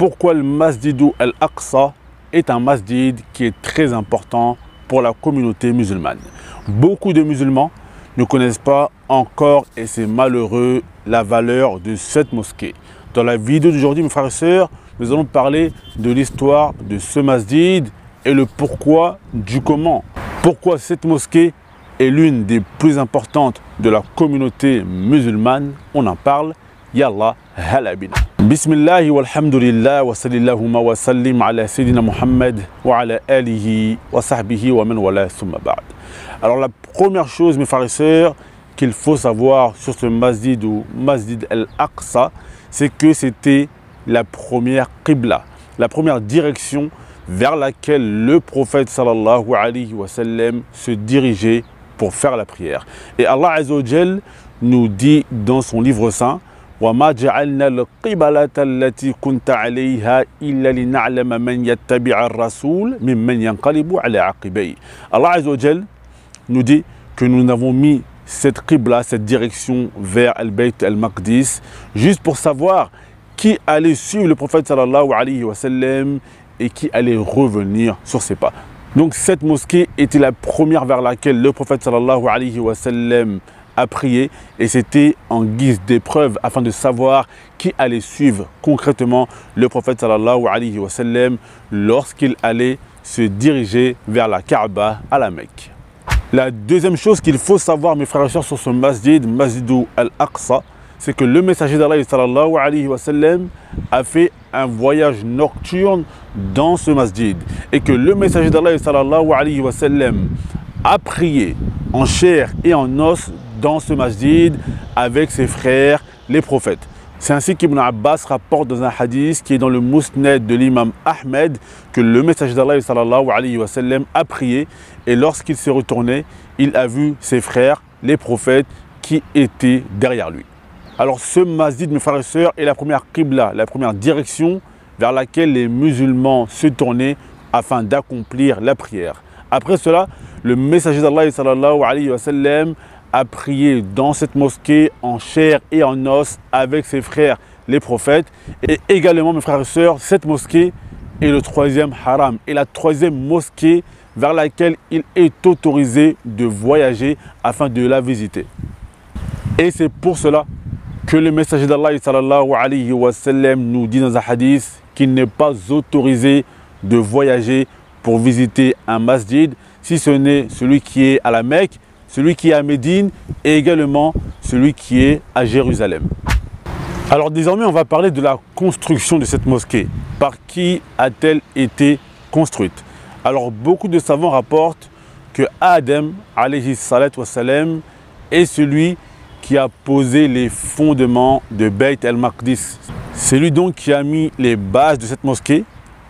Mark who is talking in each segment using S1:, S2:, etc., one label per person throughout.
S1: pourquoi le Masjid al-Aqsa est un masjid qui est très important pour la communauté musulmane. Beaucoup de musulmans ne connaissent pas encore, et c'est malheureux, la valeur de cette mosquée. Dans la vidéo d'aujourd'hui, mes frères et sœurs, nous allons parler de l'histoire de ce masjid et le pourquoi du comment. Pourquoi cette mosquée est l'une des plus importantes de la communauté musulmane. On en parle. Yallah, halabina. Bismillah walhamdulillah wa sallallahu wa sallim ala sayyidina Muhammad wa ala alihi wa sahbihi wa man wala thumma ba'd. Alors la première chose, mes frères et sœurs, qu'il faut savoir sur ce masjid ou Masjid al-Aqsa, c'est que c'était la première qibla, la première direction vers laquelle le prophète sallallahu alayhi wa sallam se dirigeait pour faire la prière. Et Allah Azza wa Jal nous dit dans son livre saint: وَمَا جَعَلْنَا الْقِبَلَةَ الَّتِي كُنْتَ عَلَيْهَا إِلَّا لِنَعْلَمَ مَنْ يَتَّبِعَ الرَّسُولَ مِمَّنْ يَنْقَلِبُ عَلَى عَقِبَيْهِ. Allah Azza wa Jal nous dit que nous n'avons mis cette qibla, cette direction vers Al-Bayt al-Maqdis, juste pour savoir qui allait suivre le prophète sallallahu alayhi wa sallam et qui allait revenir sur ses pas. Donc cette mosquée était la première vers laquelle le prophète sallallahu alayhi wa sallam a prié, et c'était en guise d'épreuve afin de savoir qui allait suivre concrètement le prophète sallallahu alayhi wa sallam lorsqu'il allait se diriger vers la Kaaba à la Mecque. La deuxième chose qu'il faut savoir, mes frères et sœurs, sur ce masjid, Masjid al-Aqsa, c'est que le messager d'Allah sallallahu alayhi wa sallam a fait un voyage nocturne dans ce masjid, et que le messager d'Allah sallallahu alayhi wa sallam a prié en chair et en os dans ce masjid avec ses frères les prophètes. C'est ainsi qu'Ibn Abbas rapporte dans un hadith qui est dans le Musnad de l'imam Ahmed que le messager d'Allah sallallahu alayhi wa sallam a prié, et lorsqu'il s'est retourné, il a vu ses frères les prophètes qui étaient derrière lui. Alors ce masjid, mes frères et sœurs, est la première qibla, la première direction vers laquelle les musulmans se tournaient afin d'accomplir la prière. Après cela, le messager d'Allah sallallahu alayhi wa sallam a prié dans cette mosquée en chair et en os avec ses frères les prophètes. Et également, mes frères et sœurs, cette mosquée est le troisième haram et la troisième mosquée vers laquelle il est autorisé de voyager afin de la visiter. Et c'est pour cela que le messager d'Allah sallallahu alayhi wa sallam nous dit dans un hadith qu'il n'est pas autorisé de voyager pour visiter un masjid, si ce n'est celui qui est à la Mecque, celui qui est à Médine et également celui qui est à Jérusalem. Alors désormais, on va parler de la construction de cette mosquée. Par qui a-t-elle été construite? Alors beaucoup de savants rapportent que Adam alayhi salatu wassalam est celui qui a posé les fondements de Bayt al-Maqdis. C'est lui donc qui a mis les bases de cette mosquée.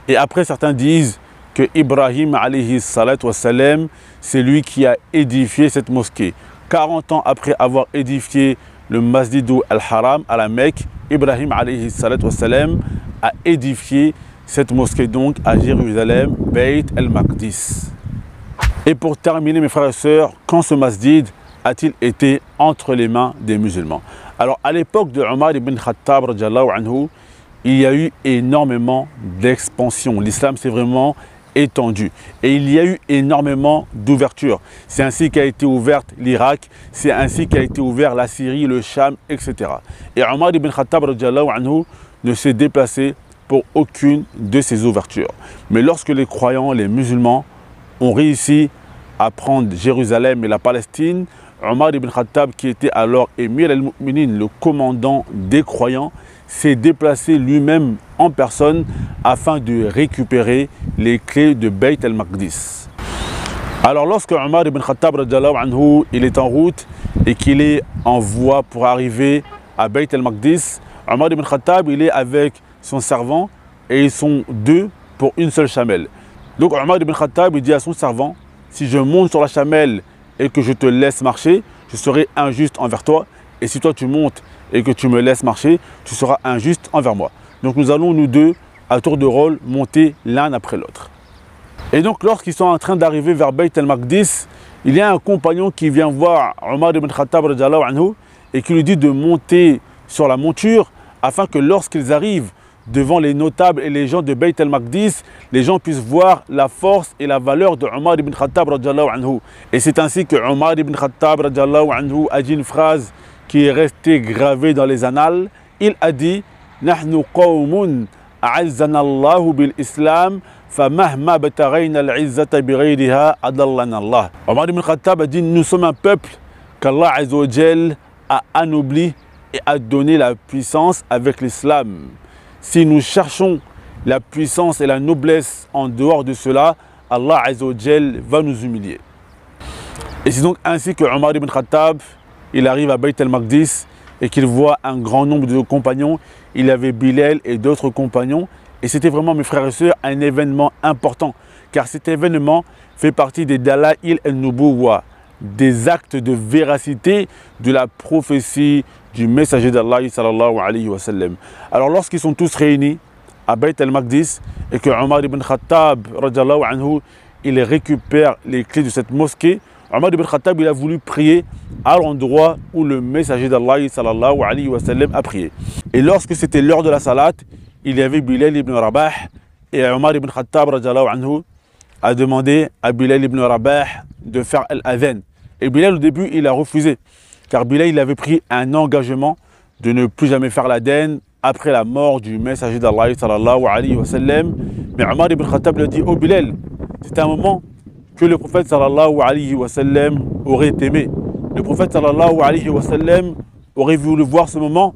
S1: Et après, certains disent que Ibrahim alayhi salatu wassalam, c'est lui qui a édifié cette mosquée. 40 ans après avoir édifié le Masjid al-Haram à la Mecque, Ibrahim alayhi salatu wassalam a édifié cette mosquée donc à Jérusalem, Bayt al-Maqdis. Et pour terminer, mes frères et sœurs, quand ce masjid a-t-il été entre les mains des musulmans? Alors à l'époque de Omar ibn Khattab radiyallahu anhu, il y a eu énormément d'expansion. L'islam s'est vraiment étendu et il y a eu énormément d'ouvertures. C'est ainsi qu'a été ouverte l'Irak, c'est ainsi qu'a été ouvert la Syrie, le Cham, etc. Et Omar ibn Khattab radiyallahu anhu ne s'est déplacé pour aucune de ces ouvertures. Mais lorsque les croyants, les musulmans, ont réussi à prendre Jérusalem et la Palestine, Omar ibn Khattab, qui était alors Émir al-Mu'minin, le commandant des croyants, s'est déplacé lui-même en personne afin de récupérer les clés de Bayt al-Maqdis. Alors lorsque Omar ibn Khattab radiyallahu anhu, il est en route et qu'il est en voie pour arriver à Bayt al-Maqdis, Omar ibn Khattab, il est avec son servant et ils sont deux pour une seule chamelle. Donc Omar ibn Khattab, il dit à son servant: si je monte sur la chamelle et que je te laisse marcher, je serai injuste envers toi. Et si toi tu montes et que tu me laisses marcher, tu seras injuste envers moi. Donc nous allons nous deux, à tour de rôle, monter l'un après l'autre. Et donc lorsqu'ils sont en train d'arriver vers Bayt al-Maqdis, il y a un compagnon qui vient voir Omar ibn Khattab radiyallahu anhu et qui lui dit de monter sur la monture afin que lorsqu'ils arrivent devant les notables et les gens de Bayt al-Maqdis, les gens puissent voir la force et la valeur de Omar ibn Khattab radiyallahu anhu. Et c'est ainsi que Omar ibn Khattab radiyallahu anhu a dit une phrase qui est restée gravée dans les annales. Il a dit « Nahnu qawmun a'azzana Allahu bil Islam, famahma batagayna al-izzata bighayriha adallana Allah » Omar ibn Khattab a dit « Nous sommes un peuple qu'Allah Azza wa Jal a anobli et a donné la puissance avec l'islam. Si nous cherchons la puissance et la noblesse en dehors de cela, Allah Azza wa Jal va nous humilier. » Et c'est donc ainsi que Omar ibn Khattab, il arrive à Bayt al-Maqdis et qu'il voit un grand nombre de compagnons. Il y avait Bilal et d'autres compagnons. Et c'était vraiment, mes frères et sœurs, un événement important. Car cet événement fait partie des Dala'il al-Nubuwwa, des actes de véracité de la prophétie du messager d'Allah sallallahu alayhi wa sallam. Alors lorsqu'ils sont tous réunis à Bayt al-Maqdis et que Omar ibn Khattab radiyallahu anhu, il récupère les clés de cette mosquée, Omar ibn Khattab, il a voulu prier à l'endroit où le messager d'Allah sallallahu alayhi wa sallam a prié. Et lorsque c'était l'heure de la salat, il y avait Bilal ibn Rabah et Omar ibn Khattab radiyallahu anhu a demandé à Bilal ibn Rabah de faire al-adhan. Et Bilal au début, il a refusé. Car Bilal, il avait pris un engagement de ne plus jamais faire l'adhan après la mort du messager d'Allah sallallahu alayhi wa sallam. Mais Omar ibn Khattab lui a dit « Oh Bilal, c'est un moment que le prophète sallallahu alayhi wa sallam aurait aimé. Le prophète sallallahu alayhi wa sallam aurait voulu voir ce moment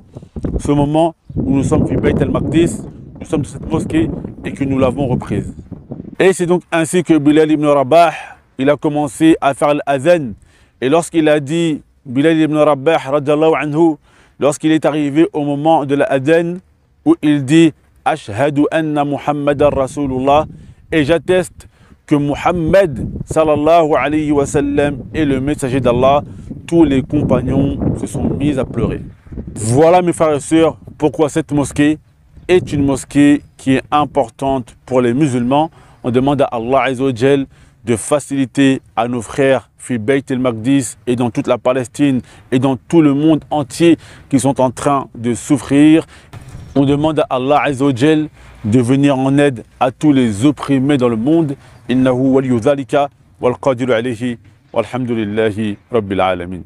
S1: où nous sommes fi Bayt al-Maqdis, nous sommes dans cette mosquée et que nous l'avons reprise. » Et c'est donc ainsi que Bilal ibn Rabah, il a commencé à faire l'adhan. Et lorsqu'il a dit, Bilal ibn Rabah radiyallahu anhu, lorsqu'il est arrivé au moment de l'adhan où il dit « Ashhadu anna Muhammadan Rasulullah » et j'atteste que Muhammad sallallahu alayhi wa sallam est le messager d'Allah, tous les compagnons se sont mis à pleurer. Voilà mes frères et sœurs, pourquoi cette mosquée est une mosquée qui est importante pour les musulmans. On demande à Allah Azza wa Jal de faciliter à nos frères fi Bayt al-Maqdis et dans toute la Palestine et dans tout le monde entier qui sont en train de souffrir. On demande à Allah Azza wa Jal de venir en aide à tous les opprimés dans le monde. Innahu waliyu dhalika wal qadiru alayhi walhamdulillahi rabbil alamin.